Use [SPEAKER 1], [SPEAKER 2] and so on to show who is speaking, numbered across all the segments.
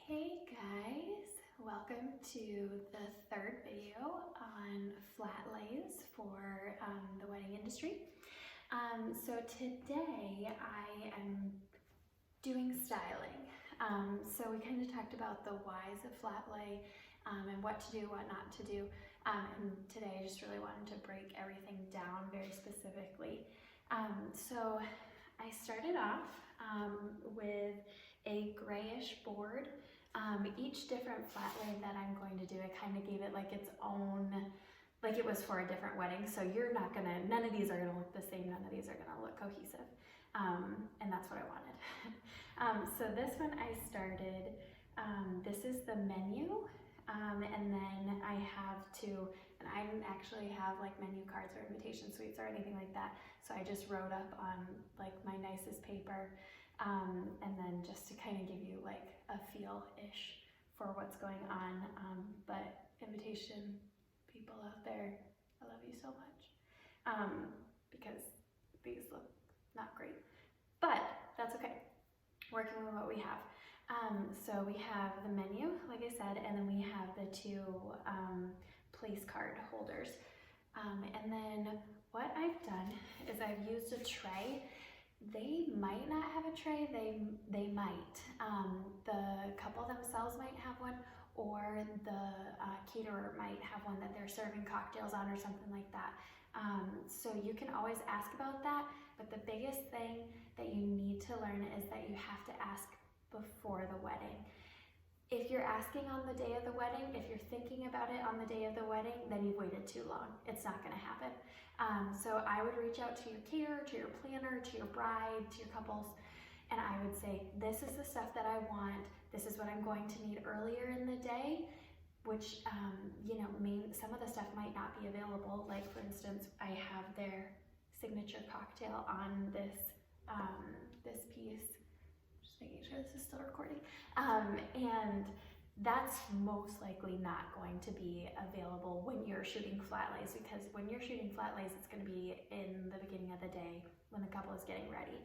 [SPEAKER 1] Hey guys, welcome to the third video on flat lays for the wedding industry. So today I am doing styling. So we kind of talked about the whys of flat lay and what to do, what not to do. And today I just really wanted to break everything down very specifically. So I started off with a grayish board. Each different flat lay that I'm going to do, I kind of gave it like its own, like it was for a different wedding. So you're not gonna, none of these are gonna look the same, none of these are gonna look cohesive. And that's what I wanted. So this one I started, this is the menu. And then I have to, and I didn't actually have like menu cards or invitation suites or anything like that. So I just wrote up on like my nicest paper. And then just to kind of give you like a feel-ish for what's going on. But invitation people out there, I love you so much. Because these look not great, but that's okay. Working with what we have. So we have the menu, like I said, and then we have the two place card holders. And then what I've done is I've used a tray. They might not have a tray, they might. The couple themselves might have one, or the caterer might have one that they're serving cocktails on or something like that. So you can always ask about that, but the biggest thing that you need to learn is that you have to ask before the wedding. If you're asking on the day of the wedding, if you're thinking about it on the day of the wedding, then you've waited too long. It's not gonna happen. So I would reach out to your caterer, to your planner, to your bride, to your couples, and I would say, this is the stuff that I want. This is what I'm going to need earlier in the day, which, some of the stuff might not be available. Like for instance, I have their signature cocktail on this, this piece. Just making sure this is still recording. And that's most likely not going to be available when you're shooting flat lays, because when you're shooting flat lays, it's going to be in the beginning of the day when the couple is getting ready.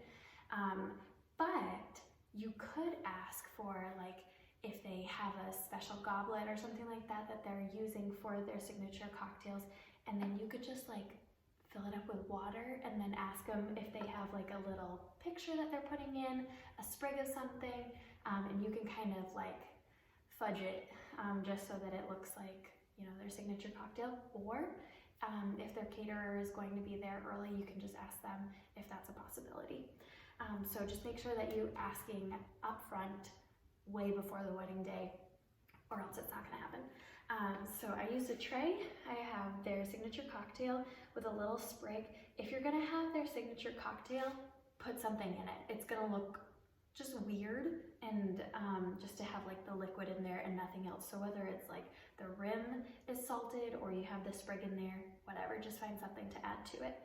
[SPEAKER 1] But you could ask for, like, if they have a special goblet or something like that that they're using for their signature cocktails, and then you could just like fill it up with water and then ask them if they have like a little picture that they're putting in, a sprig of something, and you can kind of like fudge it just so that it looks like, you know, their signature cocktail. Or if their caterer is going to be there early, you can just ask them if that's a possibility. So just make sure that you're asking up front way before the wedding day, or else it's not gonna happen. So I used a tray. I have their signature cocktail with a little sprig. If you're gonna have their signature cocktail, put something in it. It's gonna look just weird, and just to have like the liquid in there and nothing else. So whether it's like the rim is salted or you have the sprig in there, whatever, just find something to add to it.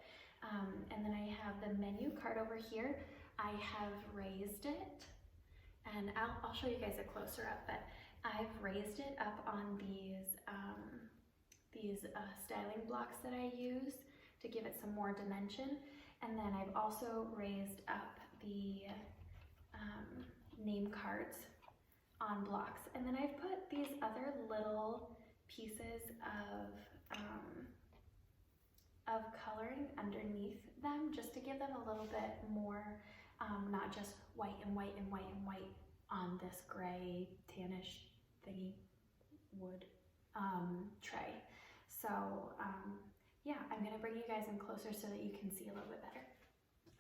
[SPEAKER 1] And then I have the menu card over here. I have raised it, and I'll show you guys a closer up, but I've raised it up on these styling blocks that I used to give it some more dimension. And then I've also raised up the name cards on blocks. And then I've put these other little pieces of coloring underneath them, just to give them a little bit more, not just white and white and white and white on this gray tannish thingy wood tray. So yeah, I'm gonna bring you guys in closer so that you can see a little bit better.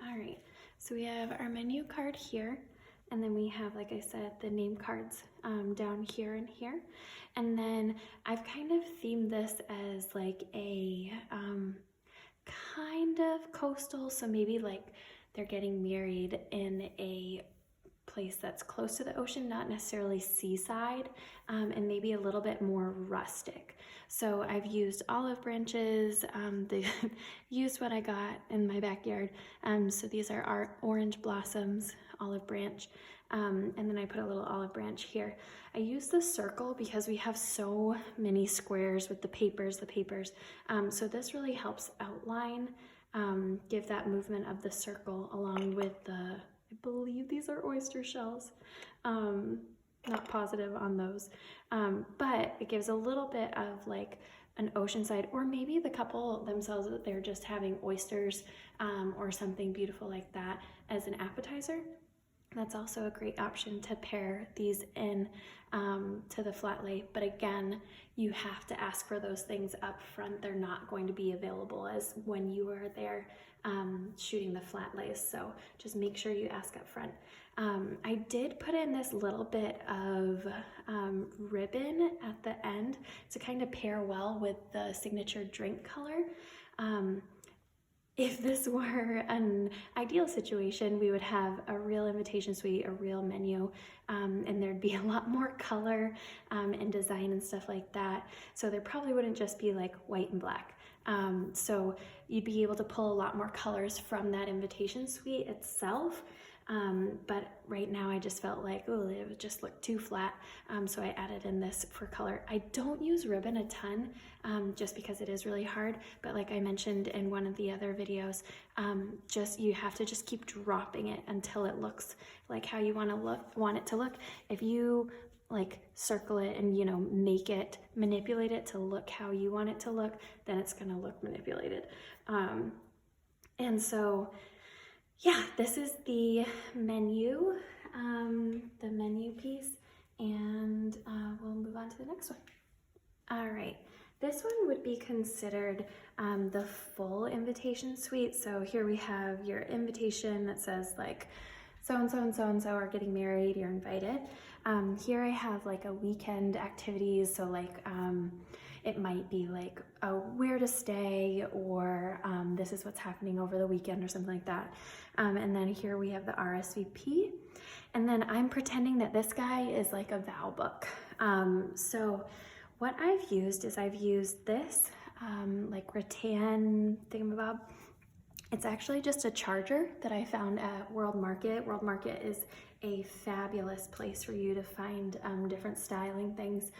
[SPEAKER 1] All right, so we have our menu card here, and then we have, like I said, the name cards down here and here. And then I've kind of themed this as like a kind of coastal, so maybe like they're getting married in a place that's close to the ocean, not necessarily seaside, and maybe a little bit more rustic. So I've used olive branches, used what I got in my backyard. So these are our orange blossoms, olive branch, and then I put a little olive branch here. I use the circle because we have so many squares with the papers. So this really helps outline, give that movement of the circle along with the, I believe these are oyster shells. not positive on those, but it gives a little bit of like an oceanside, or maybe the couple themselves, that they're just having oysters or something beautiful like that as an appetizer. That's also a great option to pair these in to the flat lay. But again, you have to ask for those things up front. They're not going to be available as when you are there shooting the flat lays. So just make sure you ask up front. I did put in this little bit of ribbon at the end to kind of pair well with the signature drink color. If this were an ideal situation, we would have a real invitation suite, a real menu, and there'd be a lot more color and design and stuff like that. So there probably wouldn't just be like white and black. So you'd be able to pull a lot more colors from that invitation suite itself. But right now I just felt like, oh, it would just look too flat. So I added in this for color. I don't use ribbon a ton, just because it is really hard. But like I mentioned in one of the other videos, you have to just keep dropping it until it looks like how you want it to look. If you like circle it and, you know, manipulate it to look how you want it to look, then it's gonna look manipulated. And so, yeah, this is the menu piece, and we'll move on to the next one. All right, this one would be considered the full invitation suite. So here we have your invitation that says like, so-and-so and so-and-so are getting married, you're invited. Here I have like a weekend activities, so like it might be like where to stay, or this is what's happening over the weekend or something like that. And then here we have the RSVP. And then I'm pretending that this guy is like a vow book. So what I've used is this like rattan thingamabob. It's actually just a charger that I found at World Market. World Market is a fabulous place for you to find different styling things.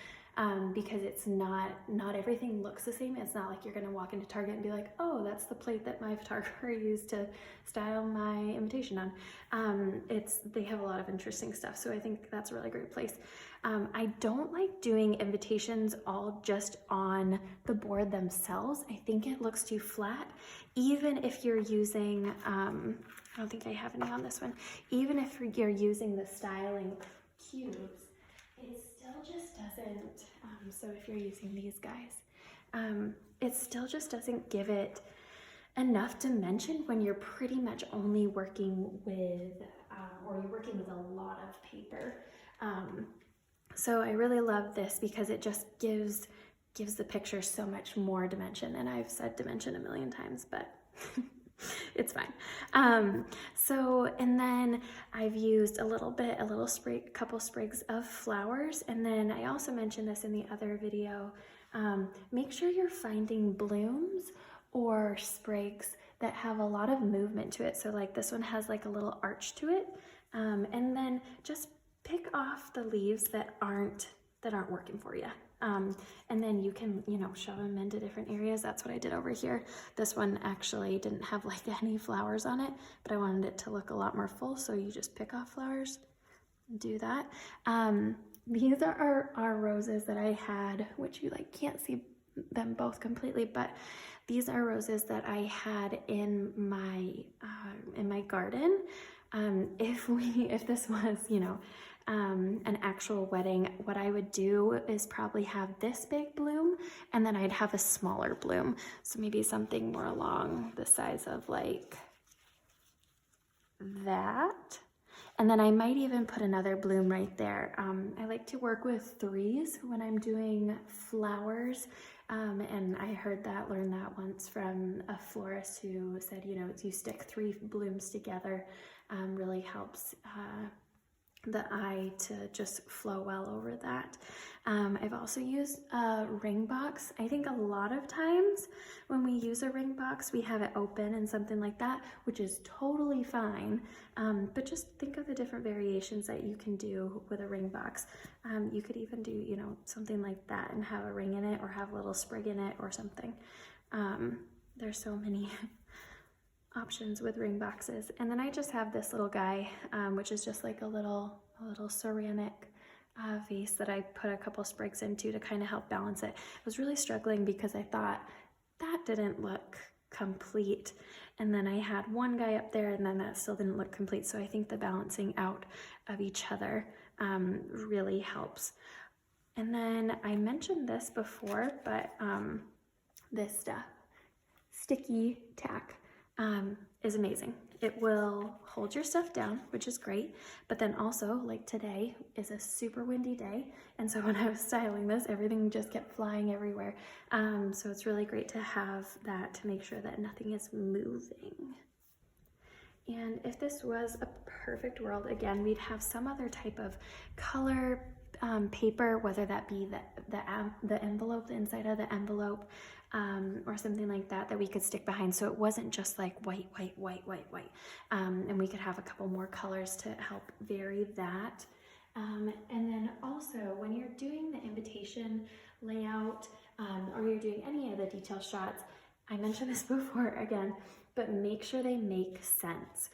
[SPEAKER 1] Because it's not everything looks the same. It's not like you're gonna walk into Target and be like, oh, that's the plate that my photographer used to style my invitation on. They have a lot of interesting stuff, so I think that's a really great place. I don't like doing invitations all just on the board themselves. I think it looks too flat. Even if you're using, I don't think I have any on this one, even if you're using the styling cubes, it still just doesn't, so if you're using these guys, it still just doesn't give it enough dimension when you're pretty much only working with, or you're working with a lot of paper. So I really love this because it just gives the picture so much more dimension, and I've said dimension a million times, but it's fine. And then I've used a couple sprigs of flowers. And then I also mentioned this in the other video. Make sure you're finding blooms or sprigs that have a lot of movement to it. So like this one has like a little arch to it. And then just pick off the leaves that aren't working for you. And then you can, shove them into different areas. That's what I did over here. This one actually didn't have like any flowers on it, but I wanted it to look a lot more full. So you just pick off flowers and do that. These are our roses that I had, which you can't see them both completely, but these are roses that I had in my garden. If this was, an actual wedding, what I would do is probably have this big bloom, and then I'd have a smaller bloom. So maybe something more along the size of like that. And then I might even put another bloom right there. I like to work with threes when I'm doing flowers. And I learned that once from a florist who said, you stick 3 blooms together, really helps the eye to just flow well over that. I've also used a ring box. I think a lot of times when we use a ring box, we have it open and something like that, which is totally fine. But just think of the different variations that you can do with a ring box. You could even do, something like that and have a ring in it, or have a little sprig in it or something. There's so many options with ring boxes. And then I just have this little guy, which is just like a little ceramic vase that I put a couple sprigs into to kind of help balance it. I was really struggling because I thought that didn't look complete, and then I had one guy up there and then that still didn't look complete. So I think the balancing out of each other really helps. And then I mentioned this before, but this stuff, sticky tack, is amazing. It will hold your stuff down, which is great, but then also, like today is a super windy day, and so when I was styling this, everything just kept flying everywhere. So it's really great to have that to make sure that nothing is moving. And if this was a perfect world, again, we'd have some other type of color paper, whether that be the envelope, the inside of the envelope, or something like that we could stick behind, so it wasn't just like white, and we could have a couple more colors to help vary that. And then also when you're doing the invitation layout, or you're doing any of the detail shots, I mentioned this before again, but make sure they make sense.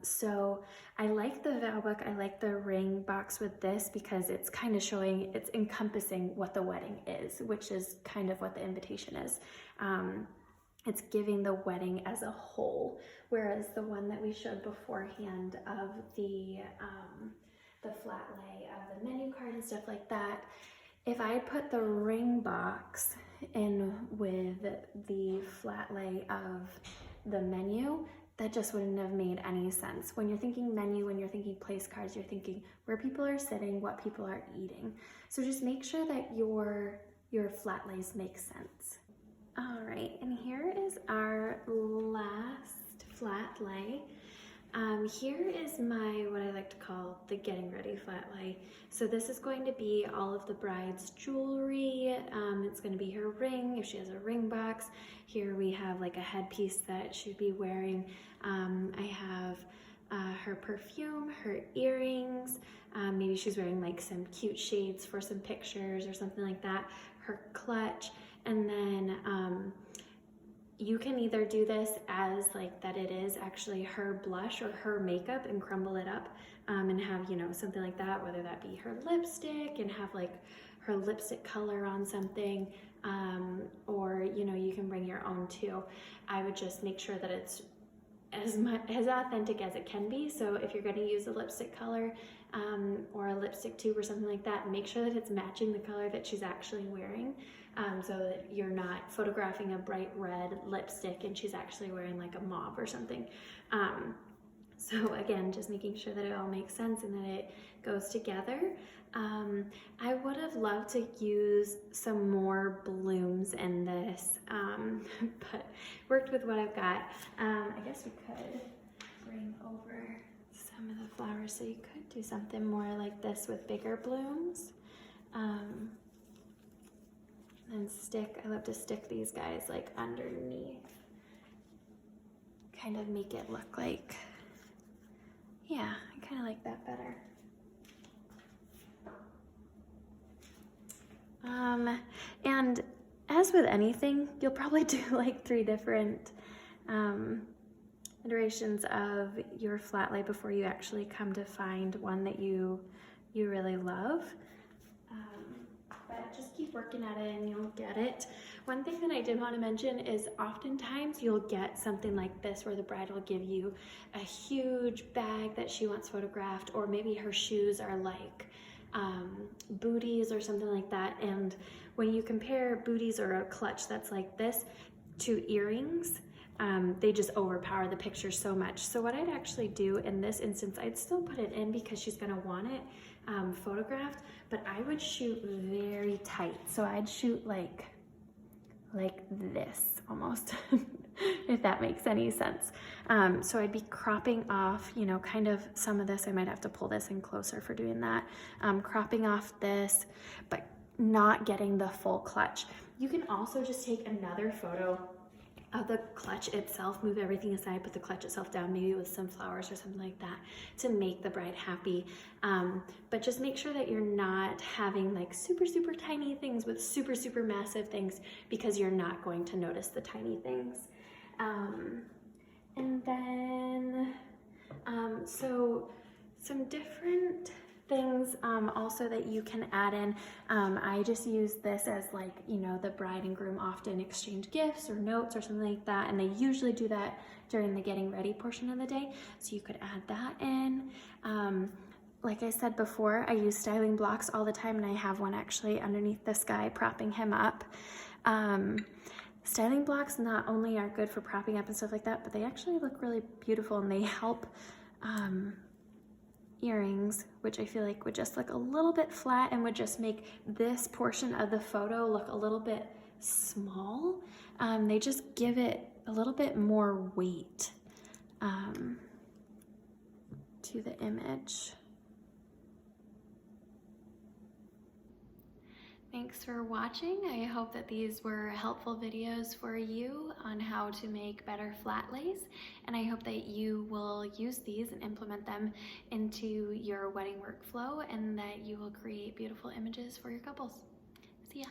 [SPEAKER 1] So I like the vow book, I like the ring box with this because it's kind of showing, it's encompassing what the wedding is, which is kind of what the invitation is. It's giving the wedding as a whole, whereas the one that we showed beforehand of the flat lay of the menu card and stuff like that, if I had put the ring box in with the flat lay of the menu, that just wouldn't have made any sense. When you're thinking menu, when you're thinking place cards, you're thinking where people are sitting, what people are eating. So just make sure that your flat lays make sense. All right, and here is our last flat lay. Here is my, what I like to call the getting ready flat lay. So this is going to be all of the bride's jewelry. It's going to be her ring, if she has a ring box. Here we have like a headpiece that she'd be wearing. I have her perfume, her earrings. Maybe she's wearing like some cute shades for some pictures or something like that. Her clutch, and then you can either do this as like that it is actually her blush or her makeup and crumble it up and have, you know, something like that, whether that be her lipstick and have like her lipstick color on something, or, you know, you can bring your own too. I would just make sure that it's as authentic as it can be. So if you're going to use a lipstick color or a lipstick tube or something like that, make sure that it's matching the color that she's actually wearing, so that you're not photographing a bright red lipstick and she's actually wearing like a mauve or something. So again, just making sure that it all makes sense and that it goes together. I would have loved to use some more blooms in this, but worked with what I've got. I guess we could bring over some of the flowers, so you could do something more like this with bigger blooms. And I love to stick these guys like underneath, kind of make it look like, yeah, I kind of like that better. And as with anything, you'll probably do like 3 different iterations of your flat lay before you actually come to find one that you really love. But just keep working at it and you'll get it. One thing that I did want to mention is oftentimes you'll get something like this where the bride will give you a huge bag that she wants photographed, or maybe her shoes are like booties or something like that. And when you compare booties or a clutch that's like this to earrings, they just overpower the picture so much. So what I'd actually do in this instance, I'd still put it in because she's gonna want it photographed, but I would shoot very tight. So I'd shoot like this almost, if that makes any sense. So I'd be cropping off, you know, kind of some of this. I might have to pull this in closer for doing that. Cropping off this, but not getting the full clutch. You can also just take another photo of the clutch itself, move everything aside, put the clutch itself down, maybe with some flowers or something like that to make the bride happy. But just make sure that you're not having like super, super tiny things with super, super massive things, because you're not going to notice the tiny things. And then, so some different things also that you can add in. I just use this as like, you know, the bride and groom often exchange gifts or notes or something like that, and they usually do that during the getting ready portion of the day, so you could add that in. Like I said before, I use styling blocks all the time, and I have one actually underneath this guy propping him up. Styling blocks not only are good for propping up and stuff like that, but they actually look really beautiful, and they help earrings, which I feel like would just look a little bit flat and would just make this portion of the photo look a little bit small. They just give it a little bit more weight to the image. Thanks for watching. I hope that these were helpful videos for you on how to make better flat lays, and I hope that you will use these and implement them into your wedding workflow, and that you will create beautiful images for your couples. See ya.